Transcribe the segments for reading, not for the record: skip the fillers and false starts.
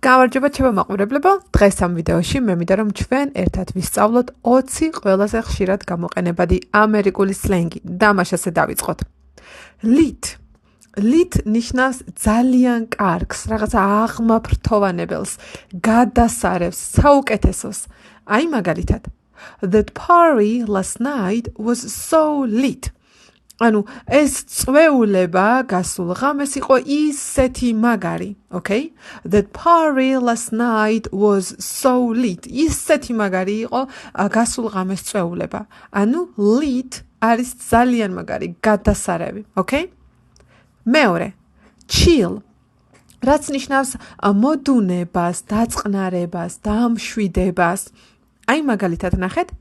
გამარჯობა ჩემო მაყურებლებო, დღეს ამ ვიდეოში მე მინდა რომ ჩვენ ერთად ვისწავლოთ 20 ყველაზე ხშირად გამოყენებადი ამერიკული სლენგი. დამაშასე დავიწყოთ. lit ნიშნავს ძალიან კარგს, რაღაცა აღმაფრთოვანებელს, გადასარევს, საუკეთესოს. აი მაგალითად, that party last night was so lit. ანუ ეს წვეულება გასულ ღამეს იყო ისეთი მაგარი, okay? That party last night was so lit. ისეთი მაგარი იყო გასულ ღამეს წვეულება. ანუ lit არის ძალიან მაგარი, გადასარევი, okay? მეორე, chill. რაც ნიშნავს მოდუნებას, დაწყნარებას, დამშვიდებას. აი მაგალითად ნახეთ,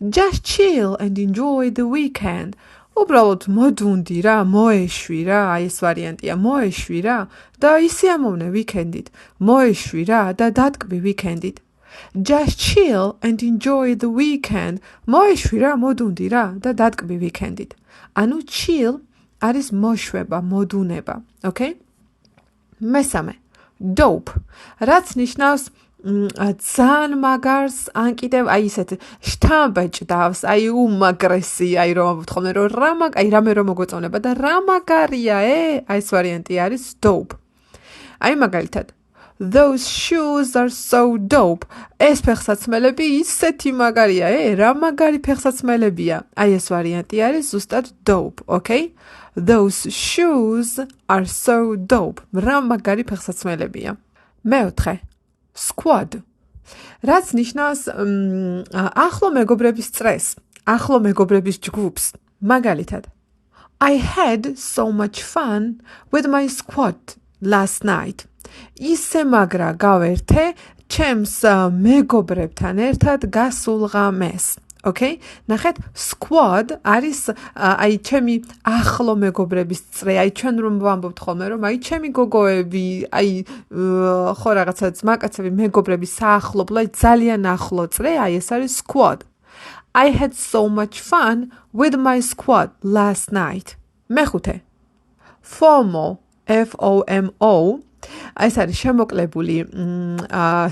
just chill and enjoy the weekend. უბრალოდ მოდუნდი რა, მოეშვი რა, აი ეს ვარიანტია, მოეშვი რა და ისიამოვნე ვიკენდით, მოეშვი რა და დატკბი ვიკენდით. Just chill and enjoy the weekend. მოეშვი რა, მოდუნდი რა და დატკბი ვიკენდით. ანუ chill არის მოშვება, მოდუნება, okay? მესამე, dope. რაც ნიშნავს ძალიან მაგარს, ან კიდევ აი ისეთ შთამბეჭდავს, აი უმაგრესი, აი რომ ვთხოვნე რომ რამე რომ მოგვეწონება და რა მაგარია, აი ეს ვარიანტი არის dope. აი მაგალითად, those shoes are so dope. ეს ფეხსაცმელები ისეთი მაგარია, რა მაგარი ფეხსაცმელებია. აი ეს ვარიანტი არის ზუსტად dope, okay? Those shoes are so dope. რა მაგარი ფეხსაცმელებია. მეოთხე, squad. რაც ნიშნავს ახლო მეგობრების წრეს, ახლო მეგობრების ჯგუფს. მაგალითად, I had so much fun with my squad last night. ისე მაგრა გავერთე ჩემს მეგობრებთან ერთად გასულ ღამეს. Okay? ნახეთ, squad არის აი ჩემი ახლო მეგობრების წრე, აი ჩვენ რომ ვამბობთ ხოლმე რომ აი ჩემი გოგოები, აი ხო რაღაცა ძმაკაცები, მეგობრები საახლობლო, ძალიან ახლო წრე, აი ეს არის squad. I had so much fun with my squad last night. მეხუთე, FOMO, F-O-M-O. ეს არის შემოკლებული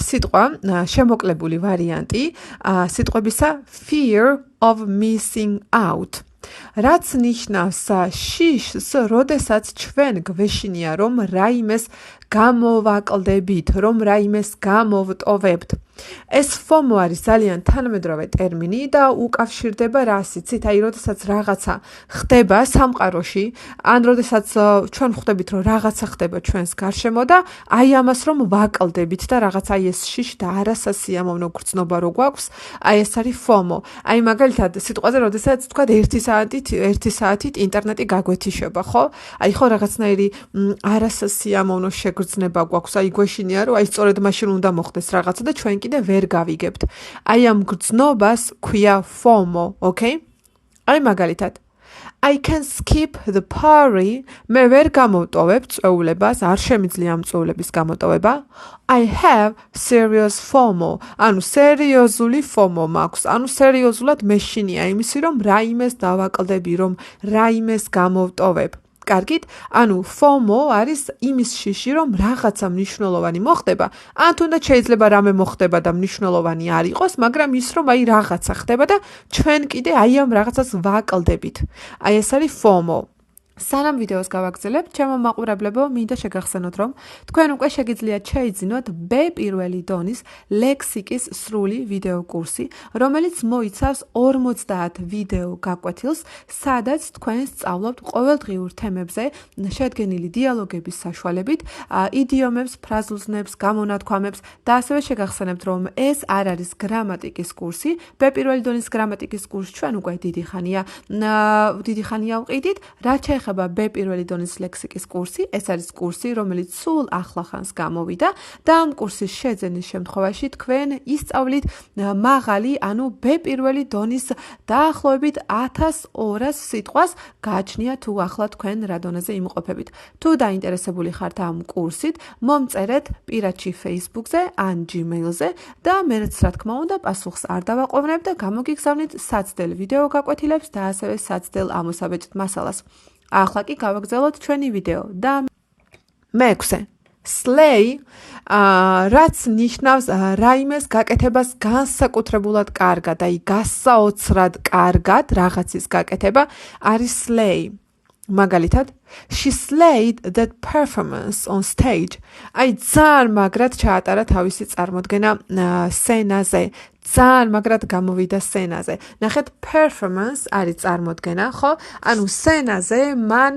სიტყვა, შემოკლებული ვარიანტი სიტყვებისა fear of missing out. რაც ნიშნავს შიშს, როდესაც ჩვენ გვეშინია რომ რაიმეს გამოვაკლდებით, რომ რაიმეს გამოვტოვებთ. ეს FOMO არის ძალიან თანამედროვე ტერმინი და უკავშირდება რას იცით, აი როდესაც რაღაცა ხდება სამყაროში, ან როდესაც ჩვენ ხვდებით რომ რაღაცა ხდება ჩვენს გარშემო და აი ამას რომ ვაკლდებით და რაღაცა აი ეს შიში და არასასიამოვნო გრძნობა რო გვაქვს, აი ეს არის FOMO. აი მაგალითად სიტყვაზე როდესაც თქვა 1 საათით ინტერნეტი გაგვეთიშება, ხო? აი ხო რაღაცნაირი არასასიამოვნო შეგრძნება გვაქვს, აი გვეშინია რომ აი სწორედ მაშინ უნდა მოხდეს რაღაცა და ჩვენ კიდე ვერ გავიგებთ. აი ამ გრძნობას ქვია FOMO, okay? აი მაგალითად, I can skip the party. მე ვერ გამოვტოვებ წვეულებას, არ შემიძლია ამ წვეულების გამოტოვება. I have serious FOMO. ანუ სერიოზული FOMO მაქვს. ანუ სერიოზულად მეშინია იმისი რომ რაიმეს დავაკლდები, რომ რაიმეს გამოვტოვებ. კარგით? ანუ FOMO არის იმის შიში, რომ რაღაცა მნიშვნელოვანი მოხდება, ან თუნდაც შეიძლება რამე მოხდება და მნიშვნელოვანი არ იყოს, მაგრამ ის რომ აი რაღაცა ხდება და ჩვენ კიდე აი ამ რაღაცას ვაკლდებით. აი ეს არის FOMO. სანამ ვიდეოს გავაგრძელებთ, ჩემო მაყურებლებო, მინდა შეგახსენოთ, რომ თქვენ უკვე შეგიძლიათ შეიძინოთ B1 დონის ლექსიკის სრული ვიდეო კურსი, რომელიც მოიცავს 50 ვიდეო გაკვეთილს, სადაც თქვენ სწავლობთ ყოველდღიურ თემებზე შედგენილი დიალოგების საშუალებით, იდიომებს, ფრაზულზნებს, გამონათქვამებს და ასევე შეგახსენებთ, რომ ეს არ არის გრამატიკის კურსი. B1 დონის გრამატიკის კურსს ჩვენ უკვე დიდი ხანია ვყიდით, რაც შეეხება B1 დონის ლექსიკის კურსი, ეს არის კურსი, რომელიც სულ ახლახანს გამოვიდა და ამ კურსის შეძენის შემთხვევაში თქვენ ისწავლით მაღალი, ანუ B1 დონის დაახლოებით 1200 სიტყვას გააჩნია თუ ახლა თქვენ რა დონეზე იმყოფებით. თუ დაინტერესებული ხართ ამ კურსით, მომწერეთ პირადში Facebook-ზე ან Gmail-ზე და მეც რა თქმა უნდა პასუხს არ დავაყოვნებ და გამოგიგზავნით საცდელ ვიდეო გაკვეთილებს და ასევე საცდელ ამოსაბეჭდ მასალას. ახლა კი გავაგრძელოთ ჩვენი ვიდეო და მეექვსე, slay რაც ნიშნავს რაიმეს გაკეთებას განსაკუთრებულად კარგად, აი გასაოცრად კარგად რაღაცის გაკეთება არის slay. მაგალითად, she slayed that performance on stage. აი ძალიან მაგრად ჩაატარა თავისი წარმოდგენა სცენაზე. ძალიან მაგრად გამოვიდა სცენაზე. ნახეთ, performance არის წარმოდგენა, ხო? ანუ სცენაზე მან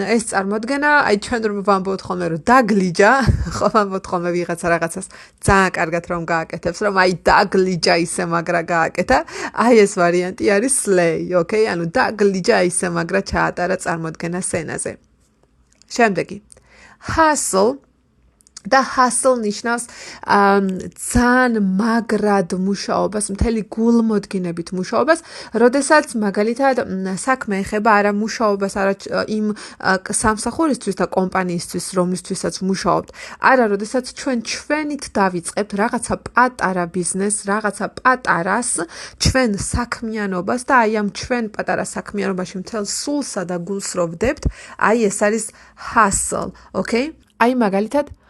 ეს წარმოდგენა, აი ჩვენ რომ ვამბობთ ხოლმე რომ დაგლიჯა, ხო, ვამბობთ ხოლმე ვიღაცა რაღაცას ძალიან კარგად რომ გააკეთებს, რომ აი დაგლიჯა ისე მაგრა გააკეთა. აი ეს ვარიანტი არის slay, okay? ანუ დაგლიჯა ისე მაგრა ჩაატარა წარმოდგენა სცენაზე. შემდეგი. hustle და hustle ნიშნავს ძალიან მაგრად მუშაობას, მთელი გულმოდგინებით მუშაობას, როდესაც მაგალითად საქმე ეხება არა მუშაობას, არა იმ სამსახურისთვის და კომპანიისთვის, რომლისთვისაც ვმუშაობთ, არა, როდესაც ჩვენით დავიწყებთ რაღაცა პატარა ბიზნესს, რაღაცა პატარას, ჩვენ საქმიანობას და აი ამ ჩვენ პატარა საქმიანობაში მთელ სულსა და გულს რო ვდებთ, აი ეს არის hustle, okay? აი მაგალითად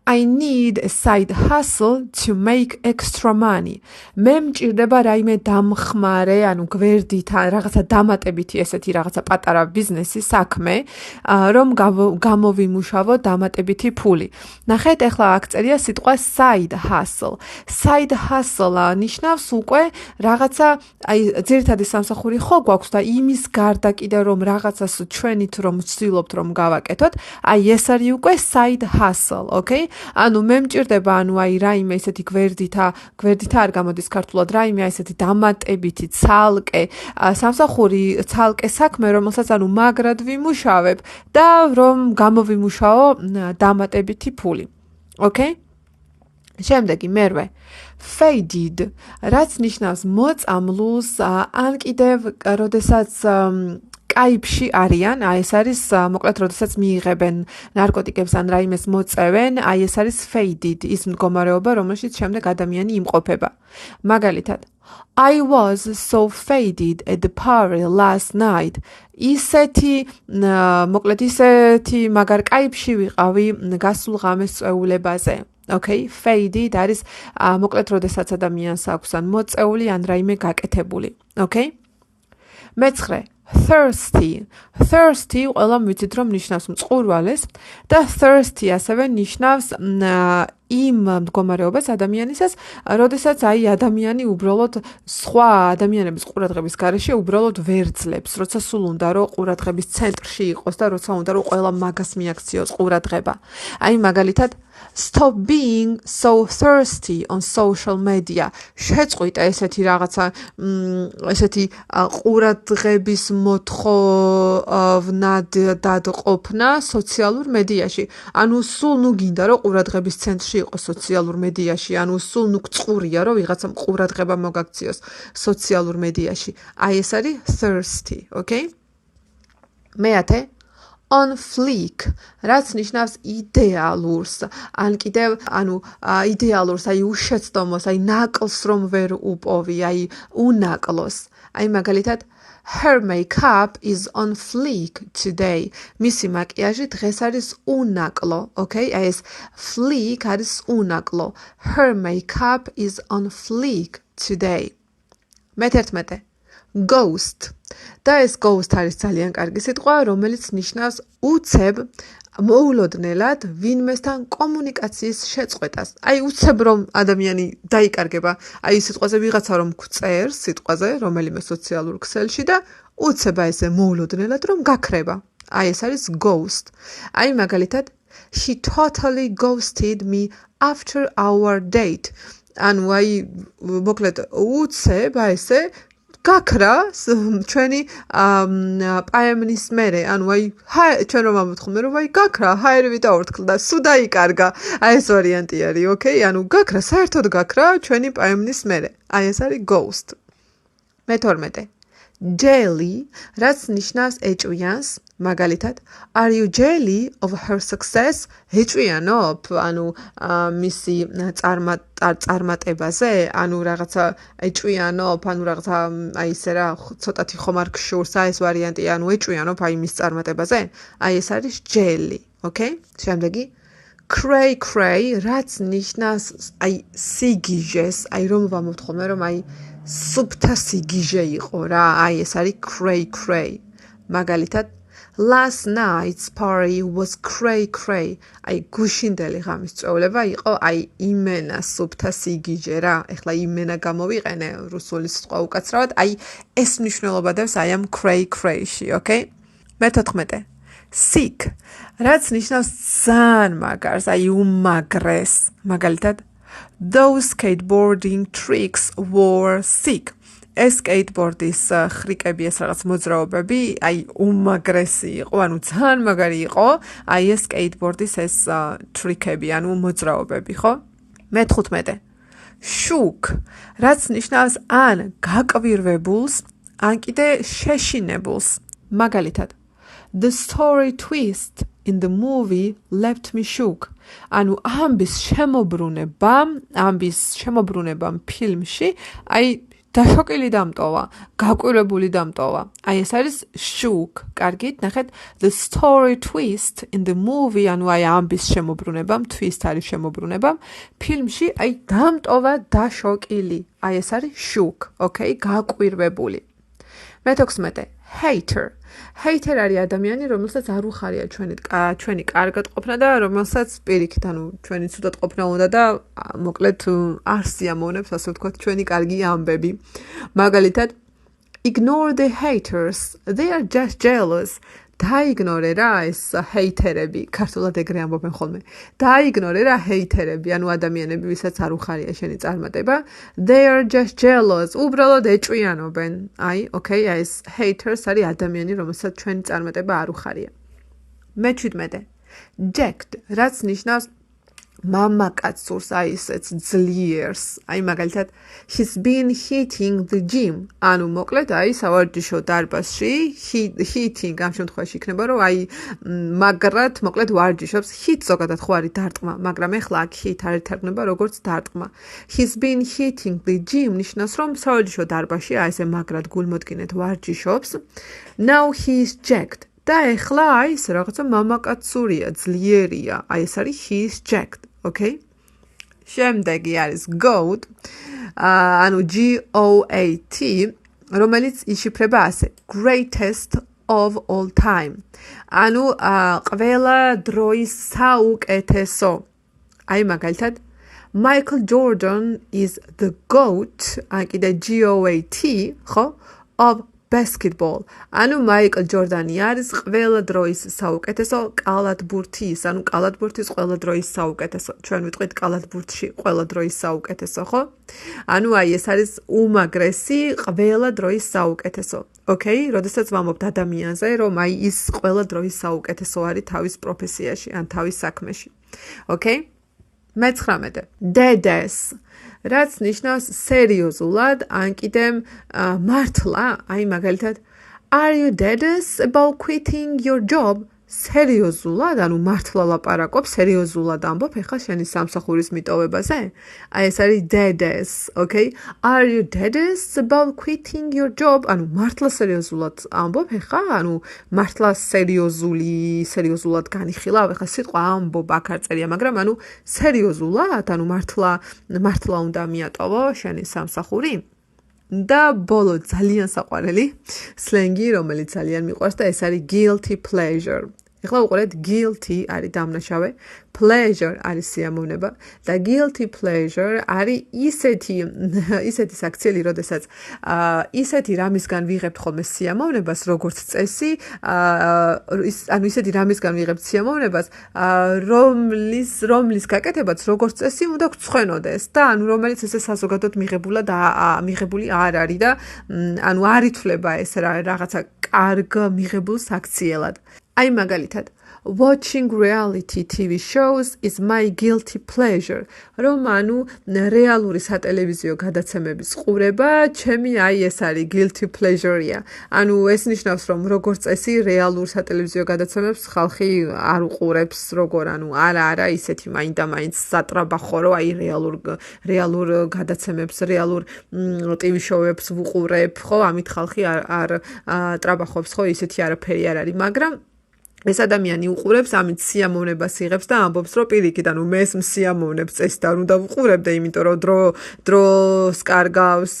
I need a side hustle to make extra money. მე მჭირდება რაიმე დამხმარე, ანუ გვერდით, რაღაცა დამატებითი ესეთი რაღაცა პატარა ბიზნესი, საქმე, რომ გამოვიმუშავო დამატებითი ფული. ნახეთ, ახლა აქ წერია სიტყვა side hustle. Side hustle ნიშნავს უკვე რაღაცა, აი ძირითადი სამსახური ხო გვაქვს და იმის გარდა კიდე რომ რაღაცას ჩვენით რომ ვცდილობთ რომ გავაკეთოთ, აი ეს არის უკვე side hustle, okay? ანუ მე მჭირდება, ანუ აი რაიმე ესეთი გვერდითა არ გამოდის ქართულად, რაიმე ესეთი დამატებითი ცალკე სამსახური, ცალკე საქმე, რომელსაც ანუ მაგრად ვიმუშავებ და რომ გამოვიმუშაო დამატებითი ფული. Okay? შემდეგი მერვე. Faded, რაც ნიშნავს მოწამლულს, ან კიდევ როდესაც კაიფში არიან, აი ეს არის მოკლედ როდესაც მიიღებენ ნარკოტიკებს ან რაიმეს მოწევენ, აი ეს არის faded, ის მდგომარეობა, რომელშიც შემდეგ ადამიანი იმყოფება. მაგალითად, I was so faded at the party last night. მოკლედ ისეთი მაგარ კაიფში ვიყავი გასულ ღამეს წვეულებაზე. Okay, faded არის მოკლედ როდესაც ადამიანს აქვს ან მოწეული ან რაიმე გაკეთებული. Okay? მეცხრე. Thirsty ყველამ ვიცით რომ ნიშნავს მწყურვალეს და thirsty ასევე ნიშნავს იმ მდგომარეობას ადამიანისას, როდესაც აი ადამიანი უბრალოდ სხვა ადამიანების ყურადღების გარეშე უბრალოდ ვერძლებს, როცა სულ უნდა რომ ყურადღების ცენტრში იყოს და როცა უნდა რომ ყველა მაგას მიაქციოს ყურადღება. აი მაგალითად Stop being so thirsty on social media. შეწყვიტა ესეთი რაღაცა, ესეთი ყურადღების მოთხოვნად დადყოფნა სოციალურ მედიაში. ანუ სულ ნუ გინდა რომ ყურადღების ცენტრში იყოს სოციალურ მედიაში, ანუ სულ ნუ გწყურია რომ ვიღაცამ ყურადღება მოგაქციოს სოციალურ მედიაში. აი ეს არის thirsty, okay? მეათე on fleek, რაც ნიშნავს იდეალურს, ან კიდევ, ანუ იდეალურს, აი უშეცდომოს, აი ნაკლს რომ ვერ უპოვი, აი უნაკლოს. აი მაგალითად Her makeup is on fleek today. მისი მაკიაჟი დღეს არის უნაკლო, okay? აი ეს fleek არის უნაკლო. Her makeup is on fleek today. მე-11. Ghost. და ეს ghost არის ძალიან კარგი სიტყვა, რომელიც ნიშნავს უცებ მოულოდნელად ვინმესთან კომუნიკაციის შეწყვეტას. აი უცებ რომ ადამიანი დაიკარგება, აი სიტყვაზე ვიღაცა რომ გწერს სიტყვაზე, რომელიმე სოციალურ ქსელში და უცებ ესე მოულოდნელად რომ გაქრება. აი ეს არის ghost. აი მაგალითად She totally ghosted me after our date. ანუ აი მოკლედ უცებ ესე გაქრა ჩვენი პაემნის მერე, ანუ აი ჩვენ რომ ამბობთ ხოლმე რომ აი გაქრა, ჰაერივით აორთქლდა, სულ დაიკარგა. აი ეს ვარიანტი არის, okay? ანუ გაქრა, საერთოდ გაქრა ჩვენი პაემნის მერე. აი ეს არის ghost. მე-12. Jelly, რაც ნიშნავს ეჭვიანს, მაგალითად, are you jelly of her success? ეჭვიანობ, ანუ მისი წარმატებაზე, ანუ რაღაცა ეჭვიანობ, ანუ რაღაცა აი ესე რა, ცოტათი ხომ არ გშურს, აი ეს ვარიანტი, ანუ ეჭვიანობ აი მის წარმატებაზე. აი ეს არის jelly, okay? შემდეგი cray cray რაც ნიშნავს აი სიგიჟეს, აი რომ ვამბობთ ხოლმე რომ აი სუფთა სიგიჟე იყო რა, აი ეს არის cray cray. მაგალითად Last night's party was cray cray. აი გუშინდელი ღამის წვეულება იყო აი იმენა სუფთა სიგიჟე რა. ეხლა იმენა გამოვიყენე რუსული სიტყვა უკაცრავად, აი ეს მნიშვნელობა დევს აი ამ cray cray-ში, okay? მე-14. Sick, რაც ნიშნავს ძალიან მაგარს, აი უმაგრეს. მაგალითად, those skateboarding tricks were sick. ეს skateboard-ის ხრიკები, ეს რაღაც მოძრაობები, აი უმაგრესი იყო, ანუ ძალიან მაგარი იყო, აი ეს skateboard-ის ეს ტრიკები, ანუ მოძრაობები, ხო? მე-15. Shook, რაც ნიშნავს ან გაკვირვებულს, ან კიდე შეშინებულს. მაგალითად, The story twist in the movie left me shook. ანუ ამბის შემოbrunებამ ფილმში, აი დაშოკილი დამტოვა, გაკვირვებული დამტოვა. აი ეს არის shook. კარგით, ნახეთ, the story twist in the movie, ანუ აი ამბის შემოbrunებამ, twist არის შემოbrunებამ, ფილმში აი დამტოვა დაშოკილი. აი ეს არის shook, okay? გაკვირვებული. მე-16. Hater. Hater არის ადამიანი, რომელსაც არ უხარია ჩვენი კარგად ყოფნა და რომელსაც პირიქით, ანუ ჩვენი ცუდად ყოფნა უნდა და მოკლედ არ სიამოვნებს, ასე ვთქვათ, ჩვენი კარგი ამბები. მაგალითად, ignore the haters, they are just jealous. დაიგნორე რა ეს ჰეითერები, ქართულად ეგრე ამბობენ ხოლმე. დაიგნორე რა ჰეითერები, ანუ ადამიანები, ვისაც არ უხარია შენი წარმატება. They are just jealous. უბრალოდ ეჭვიანობენ. აი, okay, ეს haters არის ადამიანი, რომელსაც ჩვენი წარმატება არ უხარია. მე-17. Jacked, რაც ნიშნავს მამაკაცურს, აი ესეც ძლიერს. აი მაგალითად, he's been hitting the gym. ანუ მოკლედ აი სავარჯიშო დარბაზში hitting ამ შემთხვევაში იქნება რომ აი მაგრად მოკლედ ვარჯიშობს. hit ზოგადად ხო არის დარტყმა, მაგრამ ეხლა აქ hit არ ითარგმნება როგორც დარტყმა. He's been hitting the gym ნიშნავს რომ სავარჯიშო დარბაზში აი ესე მაგრად გულმოდგინედ ვარჯიშობს. Now he's jacked. და ეხლა აი ეს რაღაცა მამაკაცურია, ძლიერია. აი ეს არის he's jacked, okay? შემდეგი არის goat, ანუ GOAT, რომელიც იშიფრება ასე, greatest of all time. ანუ ყველა დროის საუკეთესო. აი მაგალითად, Michael Jordan is the GOAT, კიდე GOAT, ხო? of basketball. ანუ მაიკლ ჯორდანი არის ყველა დროის საუკეთესო კალათბურთის, ანუ კალათბურთის ყველა დროის საუკეთესო. ჩვენ ვიტყვით კალათბურთში ყველა დროის საუკეთესო, ხო? ანუ აი ეს არის უმაგრესი ყველა დროის საუკეთესო. Okay? როდესაც ვამბობთ ადამიანზე, რომ აი ის ყველა დროის საუკეთესო არის თავის პროფესიაში, ან თავის საქმეში. Okay? მე-19. Deadass. რაც ნიშნავს სერიოზულად, ან კიდე მართლა, აი მაგალითად, are you deadass about quitting your job? სერიოზულად, ანუ მართლა ლაპარაკობ, სერიოზულად ამბობ ეხლა შენი სამსახურის მიტოვებაზე? აი ეს არის deadass, okay? Are you deadass about quitting your job? ანუ მართლა სერიოზულად ამბობ ეხლა, ანუ მართლა სერიოზულად განიხილავ, ეხლა სიტყვა ამბობ აქ არ წერია, მაგრამ ანუ სერიოზულად, ანუ მართლა უნდა მიატოვო შენი სამსახური? და ბოლო ძალიან საყვარელი სლენგი, რომელიც ძალიან მიყვარს და ეს არის guilty pleasure. ეხლა უყურეთ, guilty არის დამნაშავე, pleasure არის სიამოვნება და guilty pleasure არის ისეთი საქციელი, როდესაც ისეთი რამისგან ვიღებთ ხოლმე სიამოვნებას, როგორც წესი, ანუ ისეთი რამისგან ვიღებთ სიამოვნებას, რომლის გაკეთებაც როგორც წესი უნდა გცხვენოდეს და ანუ რომელიც ესე საზოგადოდ მიღებული არ არის და ანუ არ ითვლება ეს რაღაცა კარგ მიღებულ საქციელად. აი მაგალითად, watching reality TV shows is my guilty pleasure. რომ ანუ რეალური სატელევიზიო გადაცემების ყურება, ჩემი აი ეს არის guilty pleasure-ია. ანუ ეს ნიშნავს, რომ როგორც წესი რეალურ სატელევიზიო გადაცემებს ხალხი არ უყურებს, როგორ ანუ არა ისეთი მაინდა-მაინც სატრაბახო, რომ აი რეალურ გადაცემებს, რეალურ TV show-ებს ვუყურებ, ხო? ამით ხალხი არ ტრაბახობს, ხო? ისეთი არაფერი არ არის, მაგრამ ეს ადამიანი უყურებს, ამით სიამოვნებას იღებს და ამბობს, რომ პირიქით, ანუ მე ეს სიამოვნებს წესი და არ უნდა ვუყურებდე, იმიტომ რომ დროს კარგავს,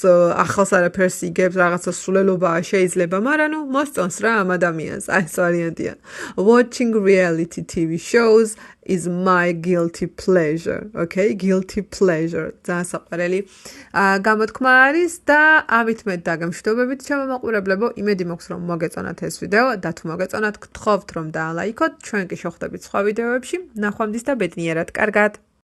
ახალს არაფერს იგებს, რაღაცა სულელობაა შეიძლება, მაგრამ ნუ მოსწონს რა ამ ადამიანს, აი ეს ვარიანტია. Watching reality TV shows is my guilty pleasure. Okay, guilty pleasure. ძალიან საყვარელი გამოთქმა არის და ამით მე დაგემშვიდობებით ჩემო მაყურებლებო, იმედი მაქვს რომ მოგეწონათ ეს ვიდეო და თუ მოგეწონათ, გთხოვთ რომ დაალაიქოთ, ჩვენ კი შევხვდებით სხვა ვიდეოებში. ნახვამდის და ბედნიერად. კარგად.